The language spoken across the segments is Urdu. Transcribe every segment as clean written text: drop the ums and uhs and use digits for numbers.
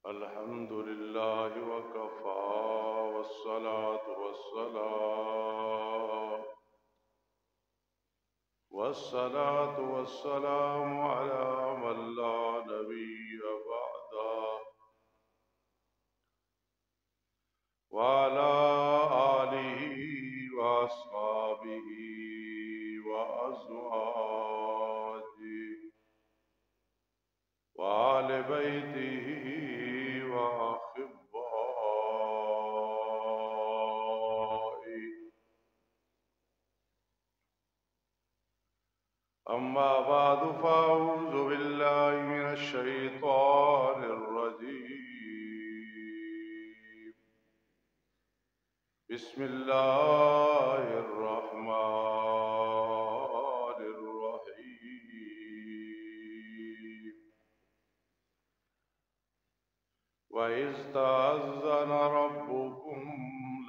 الحمد لله وكفى والصلاة والسلام على من لا نبي بعده وعلى آله وأصحابه وأزواجه وآل بيته وأحبائه. أما بعد فأعوذ بالله من الشيطان الرجيم. بسم الله الرحمن الرحيم. وإذ تأذن ربكم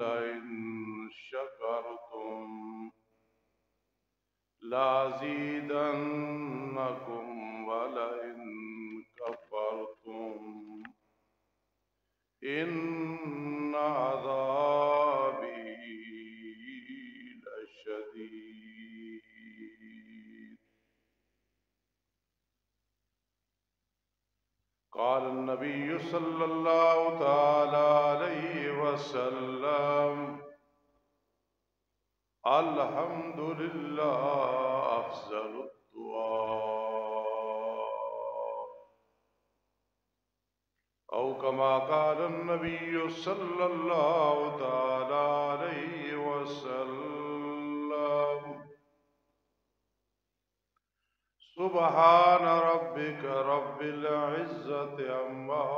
لئن شكرتم لأزيدنكم ولئن كفرتم إن عذابي لشديد. قال النبي صلى الله تعالى عليه وسلم: الحمد لله أفضل الدعاء، أو كما قال النبي صلى الله تعالى عليه وسلم: سبحان ربك رب العزة عما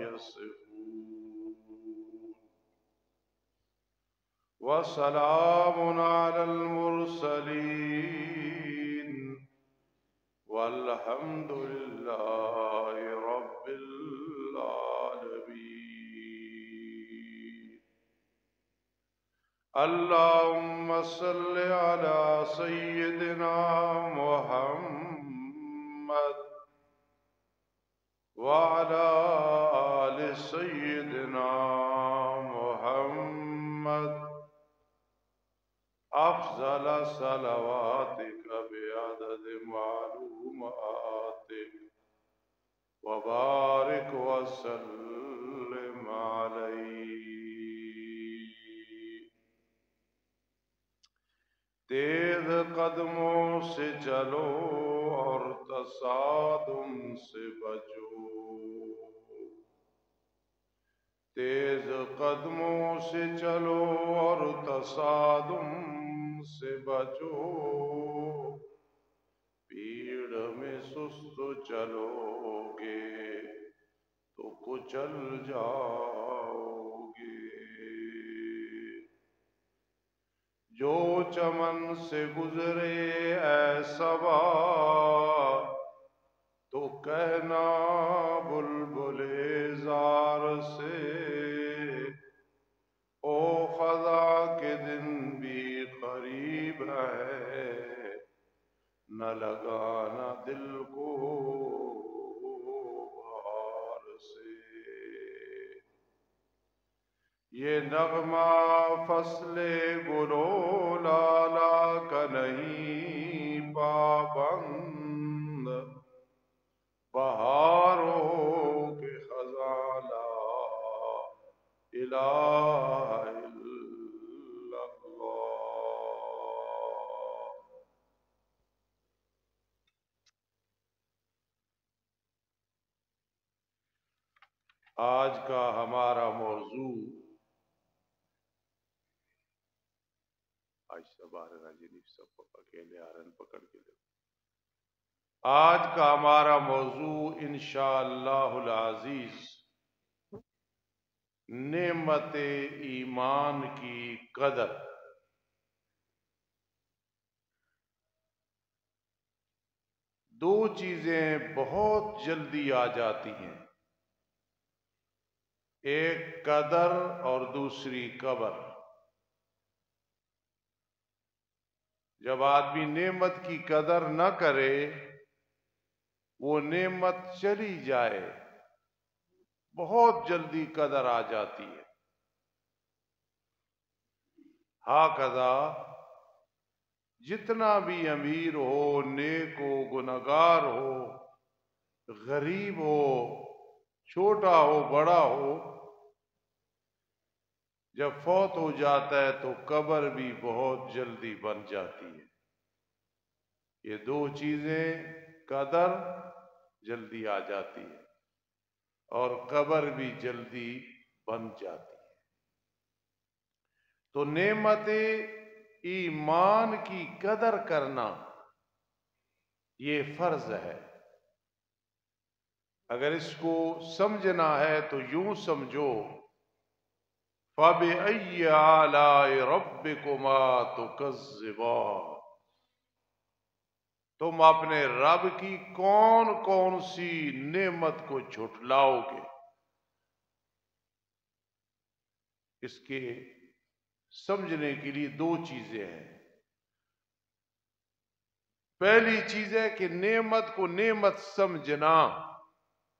يصفون وسلام على المرسلين والحمد لله رب العالمين. اللهم صل على سيدنا محمد وعلى آل سيدنا محمد أفضل صلواتك بعدد معلوماتك وبارك وسلم عليه. تیز قدموں سے چلو اور تصادم سے بچو، تیز قدموں سے چلو اور تصادم سے بچو، بھیڑ میں سست چلو گے تو کچل جاؤ گے. جو چمن سے گزرے اے صبا تو کہنا بلبل زار سے، او خدا کے دن بھی قریب ہے، نہ لگانا دل کو بہار سے. یہ نغمہ فصل گلو لالا کا نہیں پابند، بہاروں کے خزاں لا الہ الا اللہ. آج کا ہمارا موضوع آج کا ہمارا موضوع انشاءاللہ العزیز نعمت ایمان کی قدر. دو چیزیں بہت جلدی آ جاتی ہیں، ایک قدر اور دوسری قبر. جب آدمی نعمت کی قدر نہ کرے، وہ نعمت چلی جائے بہت جلدی قدر آ جاتی ہے۔ ہاکذا جتنا بھی امیر ہو، نیک ہو، گنہگار ہو، غریب ہو، چھوٹا ہو، بڑا ہو، جب فوت ہو جاتا ہے تو قبر بھی بہت جلدی بن جاتی ہے۔ یہ دو چیزیں، قدر جلدی آ جاتی ہے اور قبر بھی جلدی بن جاتی ہے۔ تو نعمت ایمان کی قدر کرنا یہ فرض ہے۔ اگر اس کو سمجھنا ہے تو یوں سمجھو، فَبِأَيِّ آلَاءِ رَبِّكُمَا تُكَذِّبَانِ، تم اپنے رب کی کون کون سی نعمت کو جھٹلاؤ گے؟ اس کے سمجھنے کے لیے دو چیزیں ہیں۔ پہلی چیز ہے کہ نعمت کو نعمت سمجھنا،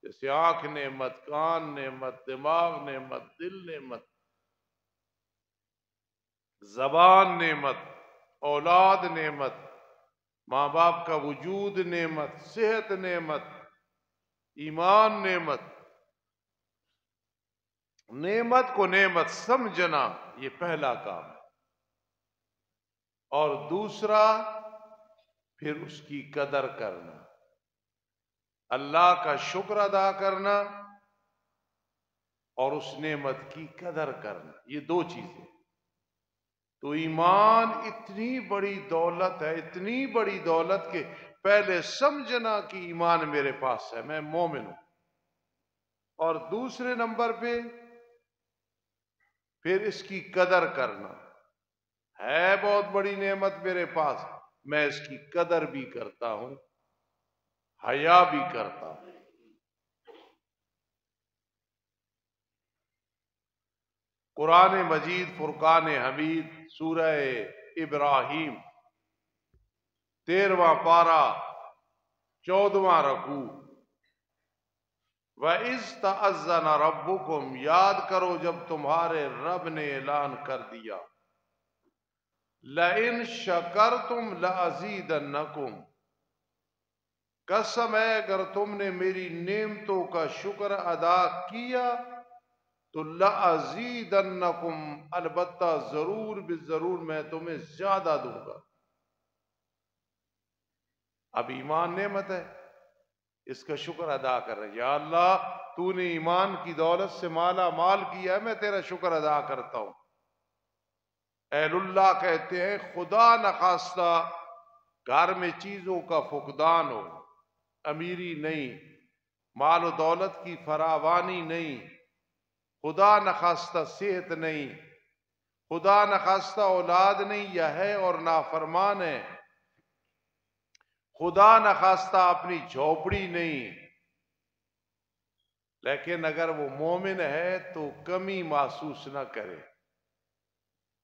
جیسے آنکھ نعمت، کان نعمت، دماغ نعمت، دل نعمت، زبان نعمت، اولاد نعمت، ماں باپ کا وجود نعمت، صحت نعمت، ایمان نعمت۔ نعمت کو نعمت سمجھنا یہ پہلا کام ہے، اور دوسرا پھر اس کی قدر کرنا، اللہ کا شکر ادا کرنا اور اس نعمت کی قدر کرنا، یہ دو چیزیں۔ تو ایمان اتنی بڑی دولت ہے، اتنی بڑی دولت کہ پہلے سمجھنا کہ ایمان میرے پاس ہے، میں مومن ہوں، اور دوسرے نمبر پہ پھر اس کی قدر کرنا، ہے بہت بڑی نعمت میرے پاس، میں اس کی قدر بھی کرتا ہوں، حیا بھی کرتا ہوں۔ قرآن مجید فرقان حمید سورہ ابراہیم 13واں پارہ 14واں رکوع، وَإِذْ تَأَذَّنَ رَبُّكُمْ، یاد کرو جب تمہارے رب نے اعلان کر دیا، لَإِن شَكَرْتُمْ لَأَزِيدَنَّكُمْ، قسم ہے اگر تم نے میری نعمتوں کا شکر ادا کیا تو لَأَزِيدَنَّكُمْ، البتہ ضرور بالضرور میں تمہیں زیادہ دوں گا۔ اب ایمان نعمت ہے، اس کا شکر ادا کر رہے ہیں، یا اللہ تو نے ایمان کی دولت سے مالا مال کیا ہے، میں تیرا شکر ادا کرتا ہوں۔ اہل اللہ کہتے ہیں خدا نخواستہ گھر میں چیزوں کا فقدان ہو، امیری نہیں، مال و دولت کی فراوانی نہیں، خدا نخواستہ صحت نہیں، خدا نخواستہ اولاد نہیں یا ہے اور نافرمان ہے، خدا نخواستہ اپنی جھوپڑی نہیں، لیکن اگر وہ مومن ہے تو کمی محسوس نہ کرے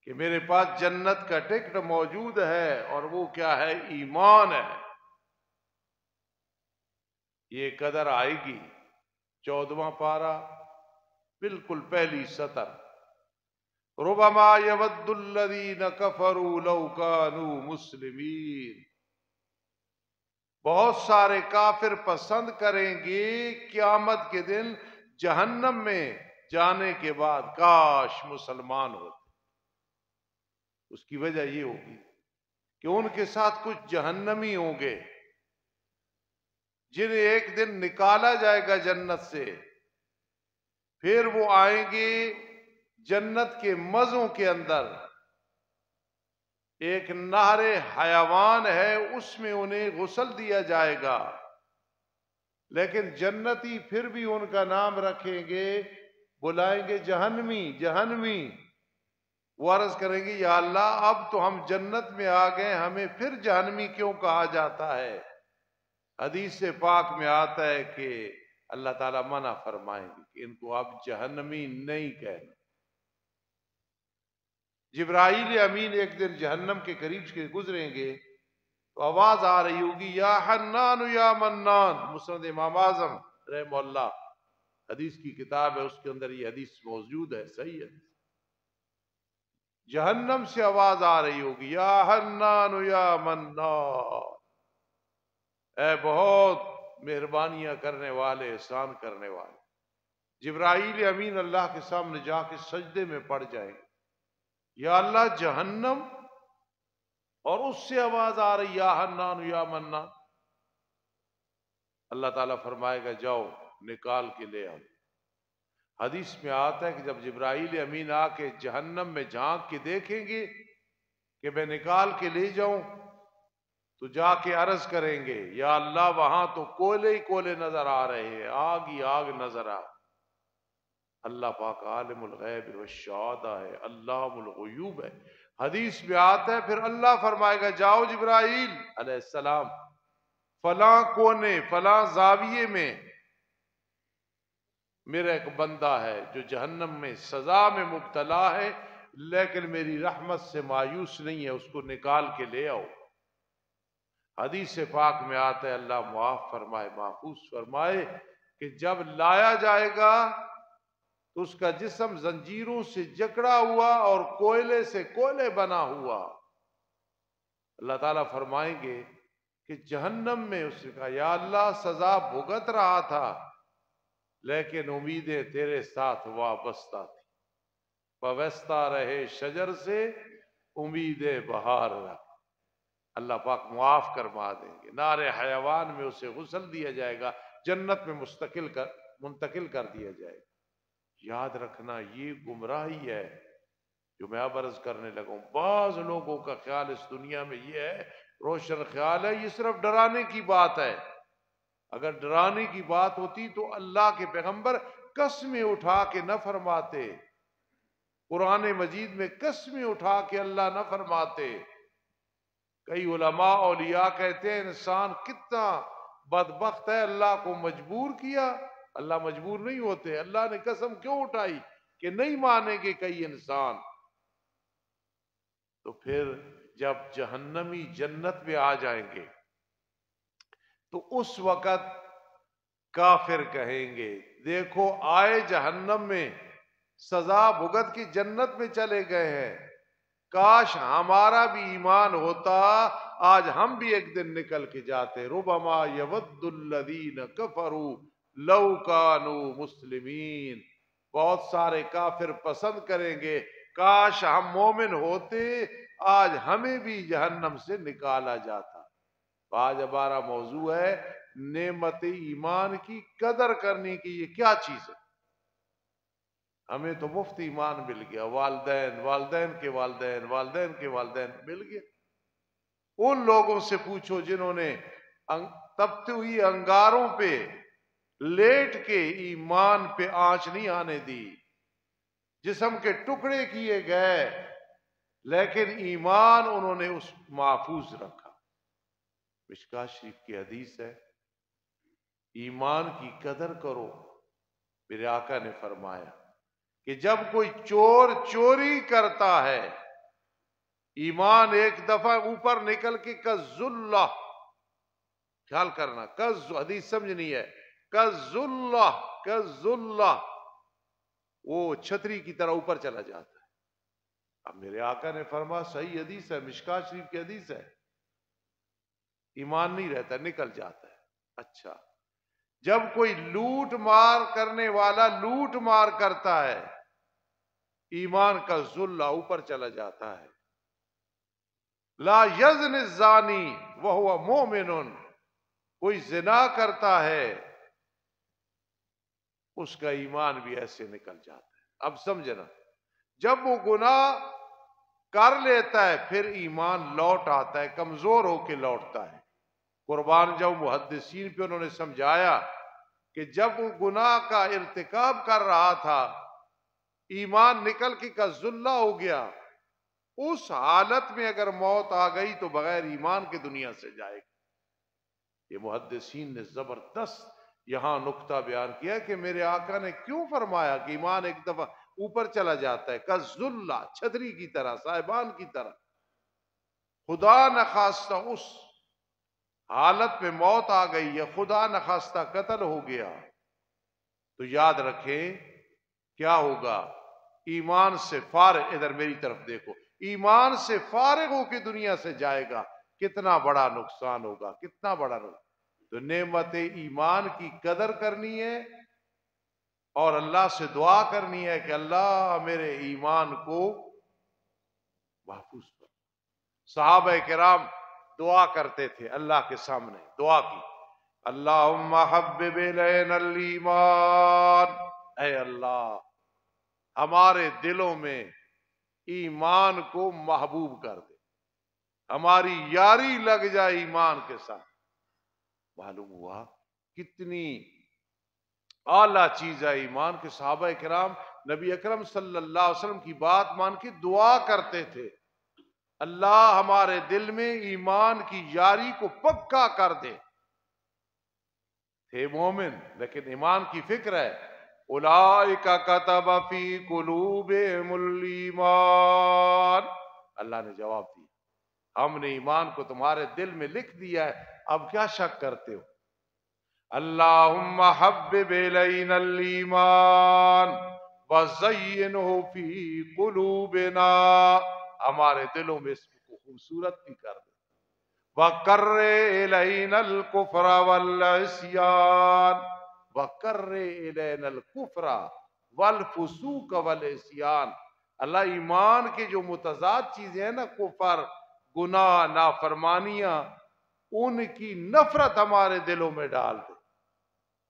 کہ میرے پاس جنت کا ٹکٹ موجود ہے، اور وہ کیا ہے؟ ایمان ہے۔ یہ قدر آئے گی۔ 14واں پارہ بالکل پہلی سطر، ربما یود الذین کفروا لو کانوا مسلمین، بہت سارے کافر پسند کریں گے قیامت کے دن جہنم میں جانے کے بعد کاش مسلمان ہوتے۔ اس کی وجہ یہ ہوگی کہ ان کے ساتھ کچھ جہنمی ہوں گے جنہیں ایک دن نکالا جائے گا جنت سے، پھر وہ آئیں گے جنت کے مزوں کے اندر، ایک نہر حیوان ہے اس میں انہیں غسل دیا جائے گا، لیکن جنتی پھر بھی ان کا نام رکھیں گے، بلائیں گے جہنمی جہنمی۔ وہ عرض کریں گے یا اللہ اب تو ہم جنت میں آ گئے، ہمیں پھر جہنمی کیوں کہا جاتا ہے؟ حدیث پاک میں آتا ہے کہ اللہ تعالیٰ منع فرمائیں گے کہ ان کو اب جہنمی نہیں کہنا۔ جبرائیل امین ایک دن جہنم کے قریب سے گزریں گے تو آواز آ رہی ہوگی یا حنان یا منان، مسند امام اعظم رحمہ اللہ، حدیث کی کتاب ہے، اس کے اندر یہ حدیث موجود ہے، صحیح ہے۔ جہنم سے آواز آ رہی ہوگی، یا حنان یا منان، اے بہت مہربانیاں کرنے والے، احسان کرنے والے۔ جبرائیل امین اللہ کے سامنے جا کے سجدے میں پڑ جائیں گے، یا اللہ جہنم، اور اس سے آواز آ رہی یا حنان یا منان۔ اللہ تعالیٰ فرمائے گا جاؤ نکال کے لے آؤ۔ حدیث میں آتا ہے کہ جب جبرائیل امین آ کے جہنم میں جھانک کے دیکھیں گے کہ میں نکال کے لے جاؤں، تو جا کے عرض کریں گے یا اللہ وہاں تو کولے ہی کولے نظر آ رہے ہیں، آگ ہی آگ نظر آ۔ اللہ پاک عالم الغیب والشہادہ ہے، علام الغیوب ہے۔ حدیث میں آتا ہے پھر اللہ فرمائے گا جاؤ جبرائیل علیہ السلام، فلاں کونے فلاں زاویے میں میرا ایک بندہ ہے جو جہنم میں سزا میں مبتلا ہے، لیکن میری رحمت سے مایوس نہیں ہے، اس کو نکال کے لے آؤ۔ حدیث پاک میں آتا ہے اللہ معاف فرمائے، محفوظ فرمائے کہ جب لایا جائے گا تو اس کا جسم زنجیروں سے جکڑا ہوا اور کوئلے سے کوئلے بنا ہوا۔ اللہ تعالیٰ فرمائیں گے کہ جہنم میں اس نے کہا یا اللہ سزا بھگت رہا تھا لیکن امیدیں تیرے ساتھ وابستہ تھی، وابستہ رہے شجر سے امیدیں بہار رکھ۔ اللہ پاک معاف کروا دیں گے، نار حیوان میں اسے غسل دیا جائے گا، جنت میں منتقل کر دیا جائے گا۔ یاد رکھنا یہ گمراہی ہے جو میں اب عرض کرنے لگا ہوں۔ بعض لوگوں کا خیال اس دنیا میں یہ ہے، روشن خیال ہے یہ صرف ڈرانے کی بات ہے۔ اگر ڈرانے کی بات ہوتی تو اللہ کے پیغمبر قسمیں اٹھا کے نہ فرماتے، قرآن مجید میں قسمیں اٹھا کے اللہ نہ فرماتے۔ کئی علماء اولیاء کہتے ہیں انسان کتنا بدبخت ہے، اللہ کو مجبور کیا۔ اللہ مجبور نہیں ہوتے، اللہ نے قسم کیوں اٹھائی کہ نہیں مانیں گے کئی انسان؟ تو پھر جب جہنمی جنت میں آ جائیں گے تو اس وقت کافر کہیں گے دیکھو آئے جہنم میں سزا بھگت کی جنت میں چلے گئے ہیں، کاش ہمارا بھی ایمان ہوتا، آج ہم بھی ایک دن نکل کے جاتے۔ ربما یود الذین کفروا لو کانوا مسلمین، بہت سارے کافر پسند کریں گے کاش ہم مومن ہوتے، آج ہمیں بھی جہنم سے نکالا جاتا۔ آج ہمارا موضوع ہے نعمت ایمان کی قدر کرنے کی۔ یہ کیا چیز ہے؟ ہمیں تو مفت ایمان مل گیا، والدین والدین کے والدین والدین کے والدین مل گیا۔ ان لوگوں سے پوچھو جنہوں نے تپتی ہوئی انگاروں پہ لیٹ کے ایمان پہ آنچ نہیں آنے دی، جسم کے ٹکڑے کیے گئے لیکن ایمان انہوں نے اس محفوظ رکھا۔ مشکوٰۃ شریف کی حدیث ہے ایمان کی قدر کرو۔ میرے آقا نے فرمایا کہ جب کوئی چور چوری کرتا ہے، ایمان ایک دفعہ اوپر نکل کے کذلہ، خیال کرنا حدیث سمجھنی ہے، کذلہ وہ چھتری کی طرح اوپر چلا جاتا ہے۔ اب میرے آقا نے فرمایا صحیح حدیث ہے، مشکوٰۃ شریف کی حدیث ہے، ایمان نہیں رہتا، نکل جاتا ہے۔ اچھا جب کوئی لوٹ مار کرنے والا لوٹ مار کرتا ہے، ایمان کا ذلہ اوپر چلا جاتا ہے۔ لا یزنی الزانی وہو مومن، کوئی زنا کرتا ہے اس کا ایمان بھی ایسے نکل جاتا ہے۔ اب سمجھنا، جب وہ گناہ کر لیتا ہے پھر ایمان لوٹ آتا ہے، کمزور ہو کے لوٹتا ہے۔ قربان جاؤ محدثین پہ انہوں نے سمجھایا کہ جب وہ گناہ کا ارتکاب کر رہا تھا، ایمان نکل کے کا ذلہ ہو گیا، اس حالت میں اگر موت آ گئی تو بغیر ایمان کے دنیا سے جائے گا۔ یہ محدثین نے زبردست یہاں نقطہ بیان کیا کہ میرے آقا نے کیوں فرمایا کہ ایمان ایک دفعہ اوپر چلا جاتا ہے، کا ذلہ، چھتری کی طرح، صاحبان کی طرح۔ خدا نخواستہ اس حالت میں موت آ گئی یا خدا نخواستہ قتل ہو گیا تو یاد رکھیں کیا ہوگا؟ ایمان سے فارغ، ادھر میری طرف دیکھو، ایمان سے فارغ ہو کے دنیا سے جائے گا، کتنا بڑا نقصان ہوگا، کتنا بڑا نقصان۔ تو نعمت ایمان کی قدر کرنی ہے اور اللہ سے دعا کرنی ہے کہ اللہ میرے ایمان کو محفوظ کر۔ صحابہ کرام دعا کرتے تھے، اللہ کے سامنے دعا کی، اللہم حبب الینا الایمان، اے اللہ ہمارے دلوں میں ایمان کو محبوب کر دے، ہماری یاری لگ جائے ایمان کے ساتھ۔ معلوم ہوا کتنی اعلیٰ چیز ہے ایمان کے۔ صحابہ کرام نبی اکرم صلی اللہ علیہ وسلم کی بات مان کے دعا کرتے تھے، اللہ ہمارے دل میں ایمان کی یاری کو پکا کر دے۔ تھے مومن لیکن ایمان کی فکر ہے، اولئک کتب فی قلوبہم الایمان، اللہ نے جواب دیا، ہم نے ایمان کو تمہارے دل میں لکھ دیا ہے، اب کیا شک کرتے ہو؟ اللہم حبب الینا الایمان وزینہ فی قلوبنا، ہمارے دلوں میں اس کو خوبصورت بھی کر دے، وَقَرِّ إِلَيْنَا الْكُفْرَ وَالْعِصْيَانَ، وَقَرِّ إِلَيْنَا الْكُفْرَ وَالْفُسُوقَ وَالْعِصْيَانَ، اللہ ایمان کے جو متضاد چیزیں ہیں نا، کفر، گناہ، نافرمانیاں، ان کی نفرت ہمارے دلوں میں ڈال دے،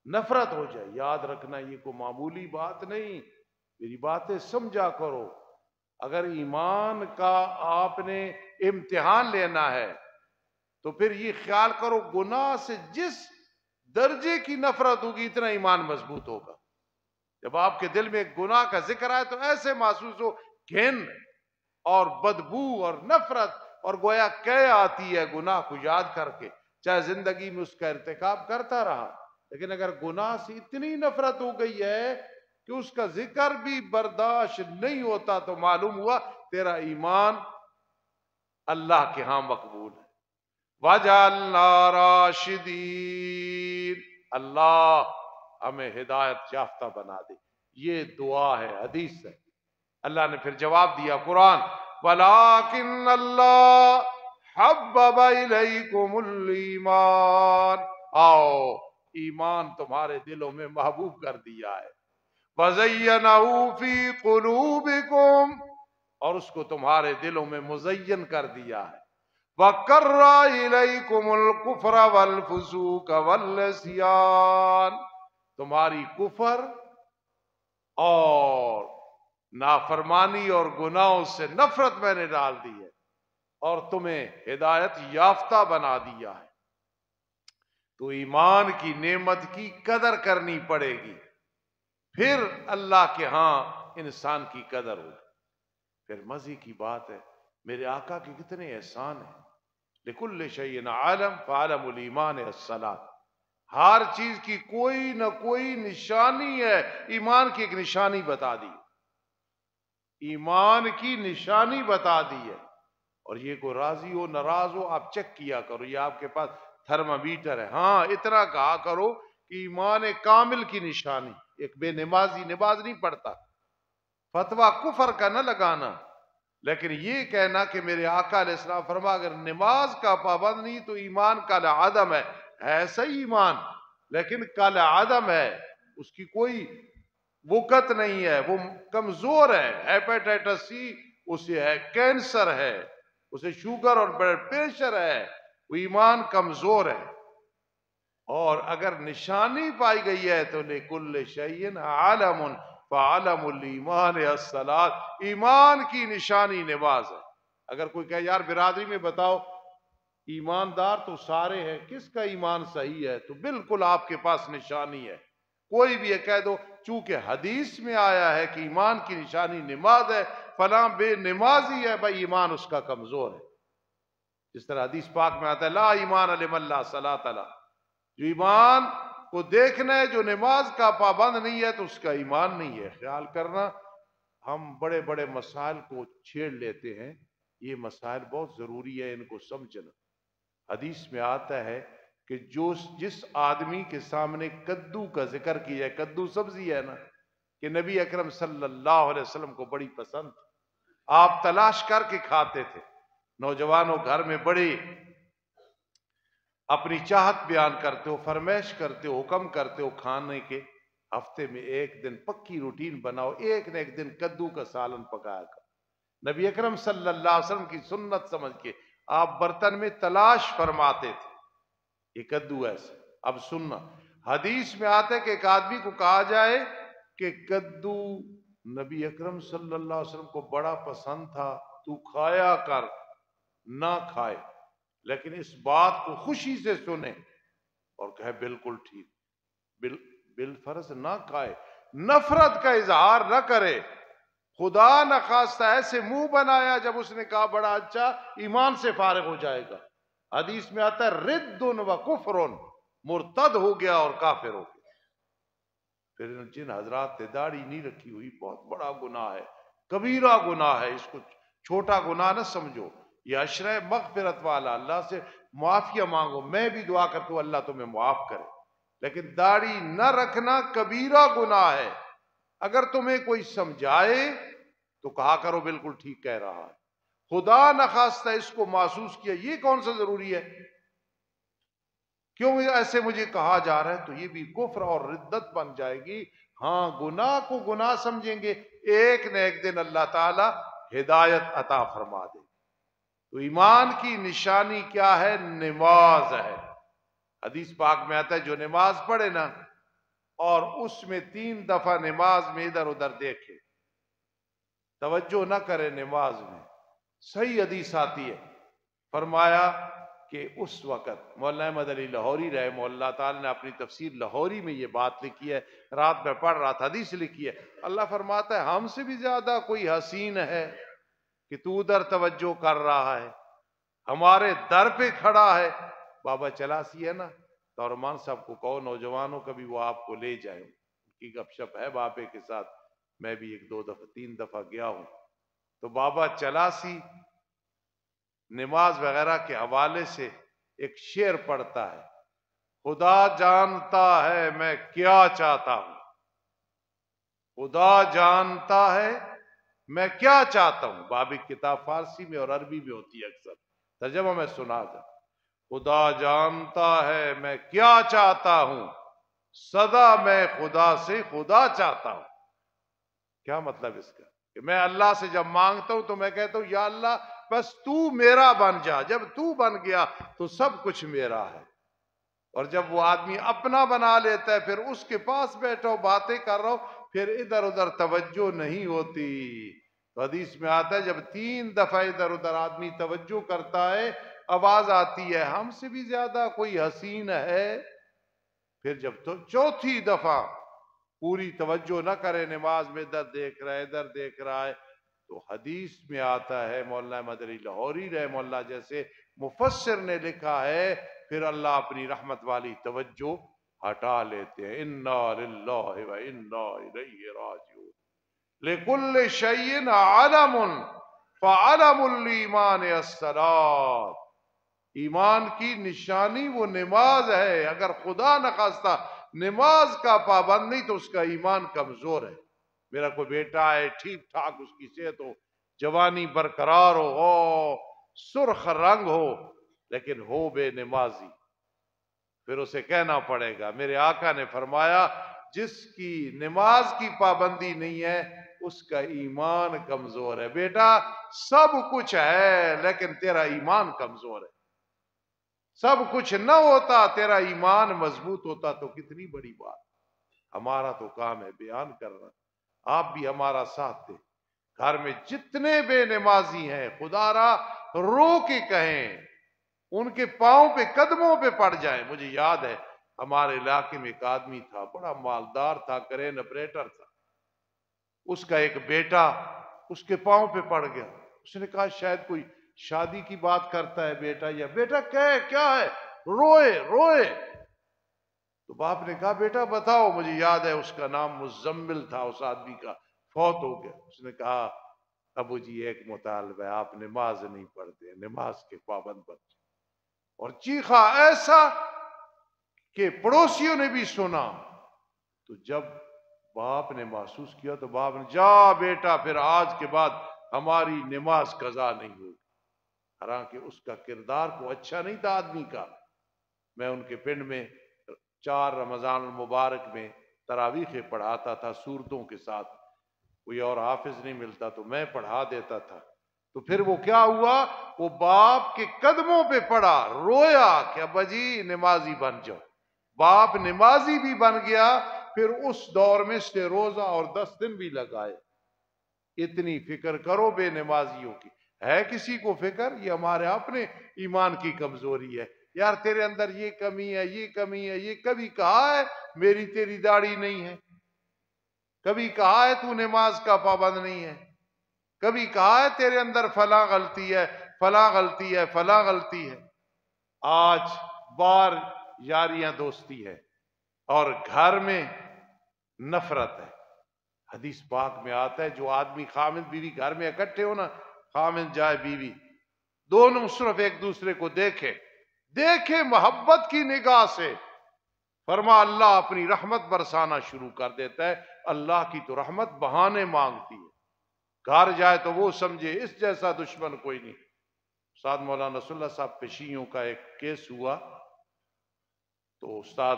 نفرت ہو جائے۔ یاد رکھنا یہ کوئی معمولی بات نہیں، میری باتیں سمجھا کرو۔ اگر ایمان کا آپ نے امتحان لینا ہے تو پھر یہ خیال کرو گناہ سے جس درجے کی نفرت ہوگی اتنا ایمان مضبوط ہوگا۔ جب آپ کے دل میں ایک گناہ کا ذکر آئے تو ایسے محسوس ہو گھن اور بدبو اور نفرت، اور گویا کہ آتی ہے گناہ کو یاد کر کے، چاہے زندگی میں اس کا ارتکاب کرتا رہا، لیکن اگر گناہ سے اتنی نفرت ہو گئی ہے کہ اس کا ذکر بھی برداشت نہیں ہوتا، تو معلوم ہوا تیرا ایمان اللہ کے ہاں مقبول ہے۔ وَجَعَلْنَا رَاشِدِينَ، اللہ ہمیں ہدایت یافتہ بنا دے، یہ دعا ہے، حدیث ہے۔ اللہ نے پھر جواب دیا قرآن، وَلَٰكِنَّ اللَّهَ حَبَّبَ إِلَيْكُمُ الْإِيمَانَ، آؤ ایمان تمہارے دلوں میں محبوب کر دیا ہے، وَزَيَّنَهُ فِي قُلُوبِكُمْ، اور اس کو تمہارے دلوں میں مزین کر دیا ہے، وَكَرَّ إِلَيْكُمُ الْكُفْرَ وَالْفُسُوقَ وَالْعِصْيَانَ، تمہاری کفر اور نافرمانی اور گناہوں سے نفرت میں نے ڈال دی ہے اور تمہیں ہدایت یافتہ بنا دیا ہے۔ تو ایمان کی نعمت کی قدر کرنی پڑے گی، پھر اللہ کے ہاں انسان کی قدر ہوگی۔ پھر مزے کی بات ہے، میرے آقا کے کتنے احسان ہیں، لِكُلِّ شَيْءٍ عَالَمٌ فَعَلَمُ الْإِيمَانِ الصَّلَاةِ، ہر چیز کی کوئی نہ کوئی نشانی ہے، ایمان کی ایک نشانی بتا دی، ایمان کی نشانی بتا دی ہے۔ اور یہ کو راضی ہو ناراض ہو آپ چیک کیا کرو، یہ آپ کے پاس تھرمامیٹر ہے، ہاں اتنا کہا کرو کہ ایمان کامل کی نشانی۔ ایک بے نمازی نماز نہیں پڑھتا، فتویٰ کفر کا نہ لگانا، لیکن یہ کہنا کہ میرے آقا علیہ السلام فرما اگر نماز کا پابند نہیں تو ایمان کا عدم ہے صحیح ایمان، لیکن کال عدم ہے، اس کی کوئی وقت نہیں ہے، وہ کمزور ہے، ہیپیٹائٹس سی اسے ہے، کینسر ہے، اسے شوگر اور بلڈ پریشر ہے، وہ ایمان کمزور ہے۔ اور اگر نشانی پائی گئی ہے تو لِكُلِّ شَيْءٍ عَالَمٌ فَعَلَمُ الْإِيمَانِ الصَّلَاةِ، ایمان کی نشانی نماز ہے۔ اگر کوئی کہے یار برادری میں بتاؤ ایماندار تو سارے ہیں، کس کا ایمان صحیح ہے، تو بالکل آپ کے پاس نشانی ہے۔ کوئی بھی یہ کہہ دو چونکہ حدیث میں آیا ہے کہ ایمان کی نشانی نماز ہے، فلاں بے نمازی ہے، بھائی ایمان اس کا کمزور ہے۔ جس طرح حدیث پاک میں آتا ہے لا ایمان لمن لا صلاۃ لہ، جو ایمان کو دیکھنا ہے جو نماز کا پابند نہیں ہے تو اس کا ایمان نہیں ہے۔ خیال کرنا، ہم بڑے بڑے مسائل کو چھیڑ لیتے ہیں، یہ مسائل بہت ضروری ہے ان کو سمجھنا۔ حدیث میں آتا ہے کہ جس آدمی کے سامنے کدو کا ذکر کیا ہے، کدو سبزی ہے نا، کہ نبی اکرم صلی اللہ علیہ وسلم کو بڑی پسند، آپ تلاش کر کے کھاتے تھے، نوجوانوں گھر میں بڑے اپنی چاہت بیان کرتے ہو، فرمائش کرتے ہو، حکم کرتے ہو کھانے کے، ہفتے میں ایک دن پکی روٹین بناؤ، ایک نہ ایک دن کدو کا سالن پکایا کر۔ نبی اکرم صلی اللہ علیہ وسلم کی سنت سمجھ کے آپ برتن میں تلاش فرماتے تھے، یہ کدو ایسے۔ اب سننا، حدیث میں آتا ہے کہ ایک آدمی کو کہا جائے کہ کدو نبی اکرم صلی اللہ علیہ وسلم کو بڑا پسند تھا، تو کھایا کر، نہ کھائے، لیکن اس بات کو خوشی سے سنے اور کہے بالکل ٹھیک، بالفرض نہ کھائے، نفرت کا اظہار نہ کرے، خدا نخواستہ ایسے منہ بنایا جب اس نے کہا بڑا اچھا، ایمان سے فارغ ہو جائے گا۔ حدیث میں آتا ہے رد و کفر، مرتد ہو گیا اور کافر ہو گیا۔ پھر جن حضرات نے داڑھی نہیں رکھی ہوئی، بہت بڑا گناہ ہے، کبیرہ گناہ ہے، اس کو چھوٹا گناہ نہ سمجھو، یہ عشرہ مغفرت والا، اللہ سے معافیہ مانگو، میں بھی دعا کرتا ہوں اللہ تمہیں معاف کرے، لیکن داڑھی نہ رکھنا کبیرہ گناہ ہے۔ اگر تمہیں کوئی سمجھائے تو کہا کرو بالکل ٹھیک کہہ رہا ہے، خدا نخواستہ اس کو محسوس کیا یہ کون سا ضروری ہے، کیوں ایسے مجھے کہا جا رہا ہے، تو یہ بھی کفر اور ردت بن جائے گی۔ ہاں، گناہ کو گناہ سمجھیں گے، ایک نہ ایک دن اللہ تعالی ہدایت عطا فرما دے۔ تو ایمان کی نشانی کیا ہے؟ نماز ہے۔ حدیث پاک میں آتا ہے جو نماز پڑھے نا اور اس میں 3 دفعہ نماز میں ادھر ادھر دیکھے، توجہ نہ کرے نماز میں، صحیح حدیث آتی ہے، فرمایا کہ اس وقت مولانا احمد علی لاہوری رحمہ اللہ تعالی نے اپنی تفسیر لاہوری میں یہ بات لکھی ہے، رات میں پڑھ رہا تھا، حدیث لکھی ہے، اللہ فرماتا ہے ہم سے بھی زیادہ کوئی حسین ہے کہ تو ادھر توجہ کر رہا ہے، ہمارے در پہ کھڑا ہے۔ بابا چلاسی ہے نا، تورمان صاحب کو کہو نوجوانوں کا بھی وہ آپ کو لے جائیں، ان کی گپ شپ ہے بابے کے ساتھ، میں بھی 1 2 دفعہ 3 دفعہ گیا ہوں۔ تو بابا چلاسی نماز وغیرہ کے حوالے سے ایک شعر پڑھتا ہے، خدا جانتا ہے میں کیا چاہتا ہوں، خدا جانتا ہے میں کیا چاہتا ہوں۔ بابی کتاب فارسی میں اور عربی میں ہوتی ہے، اکثر ترجمہ میں سنا تھا، خدا جانتا ہے میں کیا چاہتا ہوں، سدا میں خدا سے خدا چاہتا ہوں۔ کیا مطلب اس کا؟ کہ میں اللہ سے جب مانگتا ہوں تو میں کہتا ہوں یا اللہ بس تو میرا بن جا، جب تو بن گیا تو سب کچھ میرا ہے۔ اور جب وہ آدمی اپنا بنا لیتا ہے پھر اس کے پاس بیٹھو باتیں کر رہا ہو، پھر ادھر ادھر توجہ نہیں ہوتی۔ تو حدیث میں آتا ہے جب 3 دفعہ ادھر ادھر آدمی توجہ کرتا ہے، آواز آتی ہے ہم سے بھی زیادہ کوئی حسین ہے، پھر جب تو 4تھی دفعہ پوری توجہ نہ کرے، نماز میں ادھر دیکھ رہا ہے ادھر دیکھ رہا ہے، تو حدیث میں آتا ہے، مولانا احمد علی لاہوری رحمہ اللہ جیسے مفسر نے لکھا ہے، پھر اللہ اپنی رحمت والی توجہ ہٹا لیتے ہیں۔ انا للہ و انا الیہ راجعون، لکل شیء علم فعلم الایمان الصلاۃ، ایمان کی نشانی وہ نماز ہے، اگر خدا نخواستہ نماز کا پابند نہیں تو اس کا ایمان کمزور ہے۔ میرا کوئی بیٹا ہے ٹھیک ٹھاک اس کی صحت ہو، جوانی برقرار ہو، سرخ رنگ ہو، لیکن ہو بے نمازی، پھر اسے کہنا پڑے گا، میرے آقا نے فرمایا جس کی نماز کی پابندی نہیں ہے اس کا ایمان کمزور ہے۔ بیٹا سب کچھ ہے لیکن تیرا ایمان کمزور ہے، سب کچھ نہ ہوتا تیرا ایمان مضبوط ہوتا تو کتنی بڑی بات۔ ہمارا تو کام ہے بیان کرنا، آپ بھی ہمارا ساتھ دیں، گھر میں جتنے بے نمازی ہیں خدا را رو کے کہیں، ان کے پاؤں پہ قدموں پہ پڑ جائیں۔ مجھے یاد ہے ہمارے علاقے میں ایک آدمی تھا، بڑا مالدار تھا، کرین آپریٹر تھا، اس کا ایک بیٹا اس کے پاؤں پہ پڑ گیا، اس نے کہا شاید کوئی شادی کی بات کرتا ہے بیٹا، یا بیٹا کیا ہے، روئے روئے۔ تو باپ نے کہا بیٹا بتاؤ، مجھے یاد ہے اس کا نام مزمل تھا، اس آدمی کا فوت ہو گیا۔ اس نے کہا ابو جی ایک مطالبہ ہے، آپ نماز نہیں پڑھتے، نماز کے پابند بن جائیں۔ اور چیخا ایسا کہ پڑوسیوں نے بھی سنا، تو جب باپ نے محسوس کیا تو باپ نے، جا بیٹا پھر آج کے بعد ہماری نماز قضا نہیں ہوگی۔ حالانکہ اس کا کردار کو اچھا نہیں تھا آدمی کا۔ میں ان کے پنڈ میں 4 رمضان المبارک میں تراویحیں پڑھاتا تھا صورتوں کے ساتھ، کوئی اور حافظ نہیں ملتا تو میں پڑھا دیتا تھا۔ تو پھر وہ کیا ہوا، وہ باپ کے قدموں پہ پڑا، رویا کہ ابا جی نمازی بن جاؤ۔ باپ نمازی بھی بن گیا، پھر اس دور میں سے روزہ اور 10 دن بھی لگائے۔ اتنی فکر کرو بے نمازیوں کی، ہے کسی کو فکر؟ یہ ہمارے اپنے ایمان کی کمزوری ہے۔ یار تیرے اندر یہ کمی ہے، یہ کمی ہے، یہ کبھی کہا ہے میری تیری داڑھی نہیں ہے؟ کبھی کہا ہے تو نماز کا پابند نہیں ہے؟ کبھی کہا ہے تیرے اندر فلاں غلطی ہے، فلاں غلطی ہے، فلاں غلطی ہے؟ آج بار یاریاں دوستی ہے اور گھر میں نفرت ہے۔ حدیث پاک میں آتا ہے جو آدمی خامد بیوی گھر میں اکٹھے ہو نا، خامد جائے بیوی، دونوں صرف ایک دوسرے کو دیکھے محبت کی نگاہ سے، فرما اللہ اپنی رحمت برسانا شروع کر دیتا ہے۔ اللہ کی تو رحمت بہانے مانگتی ہے، گھر جائے تو وہ سمجھے اس جیسا دشمن کوئی نہیں۔ استاد مولانا رسول اللہ صاحب پیشیوں کا ایک کیس ہوا تو استاد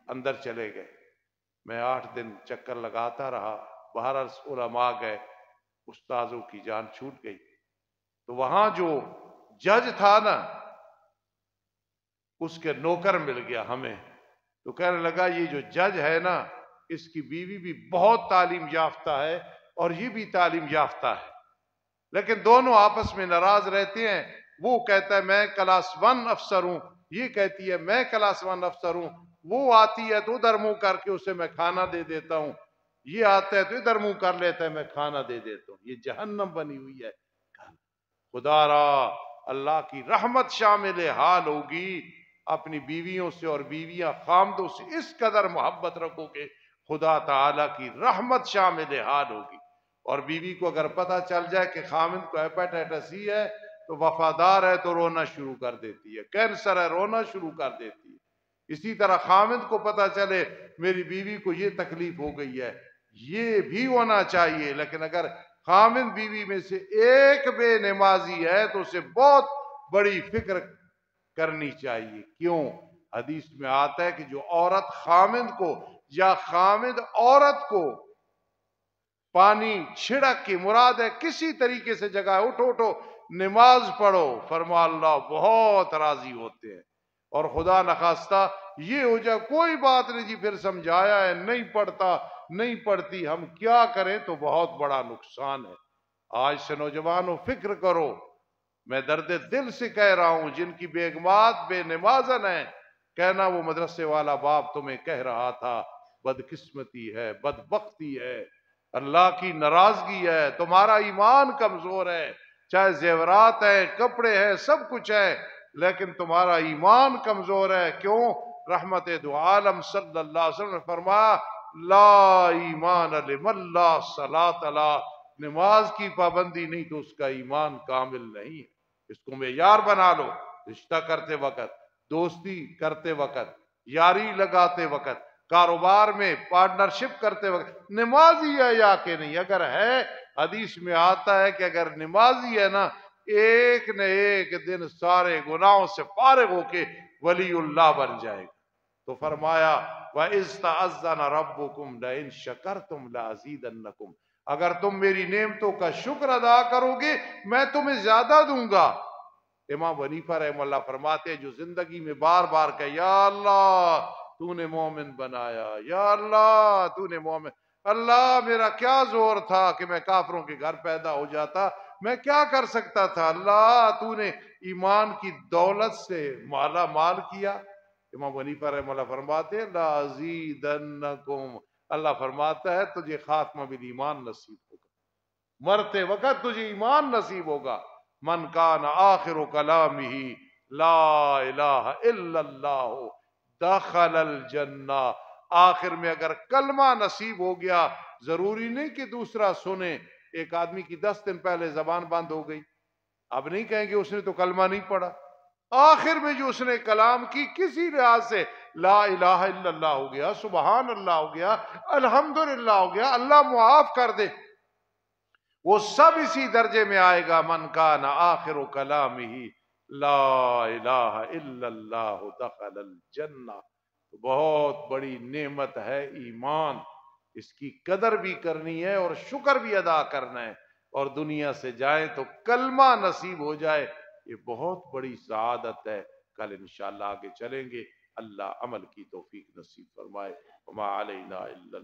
اندر چلے گئے، میں 8 دن چکر لگاتا رہا، باہر علماء گئے، استاذوں کی جان چھوٹ گئی۔ تو وہاں جو جج تھا نا، اس کے نوکر مل گیا ہمیں، تو کہنے لگا یہ جو جج ہے نا، اس کی بیوی بھی بہت تعلیم یافتہ ہے اور یہ بھی تعلیم یافتہ ہے، لیکن دونوں آپس میں ناراض رہتے ہیں۔ وہ کہتا ہے میں کلاس 1 افسر ہوں، یہ کہتی ہے میں کلاس 1 افسر ہوں۔ وہ آتی ہے تو ادھر منہ کر کے اسے میں کھانا دے دیتا ہوں، یہ آتا ہے تو ادھر منہ کر لیتا ہے میں کھانا دے دیتا ہوں۔ یہ جہنم بنی ہوئی ہے۔ خدا را اللہ کی رحمت شامل حال ہوگی اپنی بیویوں سے، اور بیویاں خامدوں سے اس قدر محبت رکھو کہ خدا تعالیٰ کی رحمت شامل حال ہوگی۔ اور بیوی کو اگر پتہ چل جائے کہ خامد کو ہیپاٹائٹس سی ہے تو وفادار ہے تو رونا شروع کر دیتی ہے، کینسر ہے رونا شروع کر دیتی ہے۔ اسی طرح خامد کو پتہ چلے میری بیوی کو یہ تکلیف ہو گئی ہے، یہ بھی ہونا چاہیے۔ لیکن اگر خامد بیوی میں سے ایک بے نمازی ہے تو اسے بہت بڑی فکر کرنی چاہیے۔ کیوں؟ حدیث میں آتا ہے کہ جو عورت خامد کو یا خامد عورت کو پانی چھڑک کے، مراد ہے کسی طریقے سے جگہ اٹھو نماز پڑھو، فرما اللہ بہت راضی ہوتے ہیں۔ اور خدا نخواستہ یہ ہو جائے کوئی بات نہیں جی پھر سمجھایا ہے نہیں پڑھتا نہیں پڑھتی، ہم کیا کریں، تو بہت بڑا نقصان ہے۔ آج سے نوجوانوں فکر کرو، میں درد دل سے کہہ رہا ہوں، جن کی بیگمات بے نمازن ہیں، کہنا وہ مدرسے والا باپ تمہیں کہہ رہا تھا، بدقسمتی ہے، بدبختی ہے، اللہ کی ناراضگی ہے، تمہارا ایمان کمزور ہے، چاہے زیورات ہیں، کپڑے ہیں، سب کچھ ہے، لیکن تمہارا ایمان کمزور ہے۔ کیوں؟ رحمت دو عالم صلی اللہ علیہ وسلم نے فرمایا لا ایمان لمن لا صلاۃ لا، نماز کی پابندی نہیں تو اس کا ایمان کامل نہیں ہے۔ اس کو معیار بنا لو، رشتہ کرتے وقت، دوستی کرتے وقت، یاری لگاتے وقت، کاروبار میں پارٹنرشپ کرتے وقت نمازی ہے یا کہ نہیں؟ اگر ہے، حدیث میں آتا ہے کہ اگر نمازی ہے نا، ایک نہ ایک دن سارے گناہوں سے فارغ ہو کے ولی اللہ بن جائے گا۔ تو فرمایا وَإِذْ تَعَذَّنَ رَبُّكُمْ لَئِن شَكَرْتُمْ لَأَزِيدَنَّكُمْ، اگر تم میری نعمتوں کا شکر ادا کرو گے میں تمہیں زیادہ دوں گا۔ امام حنیفہ رحمہ اللہ فرماتے ہیں جو زندگی میں بار بار کہ یا اللہ تو نے مومن بنایا، یا اللہ تو نے مومن، اللہ میرا کیا زور تھا کہ میں کافروں کے گھر پیدا ہو جاتا، میں کیا کر سکتا تھا، اللہ تو نے ایمان کی دولت سے مالا مال کیا۔ امام حنیفہ رحمہ اللہ فرماتے ہیں لَأَزِيدَنَّكُمْ، اللہ فرماتا ہے تجھے خاتمہ بالایمان نصیب ہوگا، مرتے وقت تجھے ایمان نصیب ہوگا۔ من کان آخر کلامہ لا الہ الا اللہ دخل الجنہ، آخر میں اگر کلمہ نصیب ہو گیا، ضروری نہیں کہ دوسرا سنے۔ ایک آدمی کی 10 دن پہلے زبان بند ہو گئی، اب نہیں کہیں گے اس نے تو کلمہ نہیں پڑھا، آخر میں جو اس نے کلام کی کسی لحاظ سے لا الہ الا اللہ ہو گیا، سبحان اللہ ہو گیا، الحمدللہ ہو گیا، اللہ معاف کر دے، وہ سب اسی درجے میں آئے گا۔ من کان آخر کلامہ لا الہ الا اللہ دخل الجنہ۔ بہت بڑی نعمت ہے ایمان، اس کی قدر بھی کرنی ہے اور شکر بھی ادا کرنا ہے، اور دنیا سے جائیں تو کلمہ نصیب ہو جائے، یہ بہت بڑی سعادت ہے۔ کل انشاءاللہ آگے چلیں گے، اللہ عمل کی توفیق نصیب فرمائے۔ وما علینا الا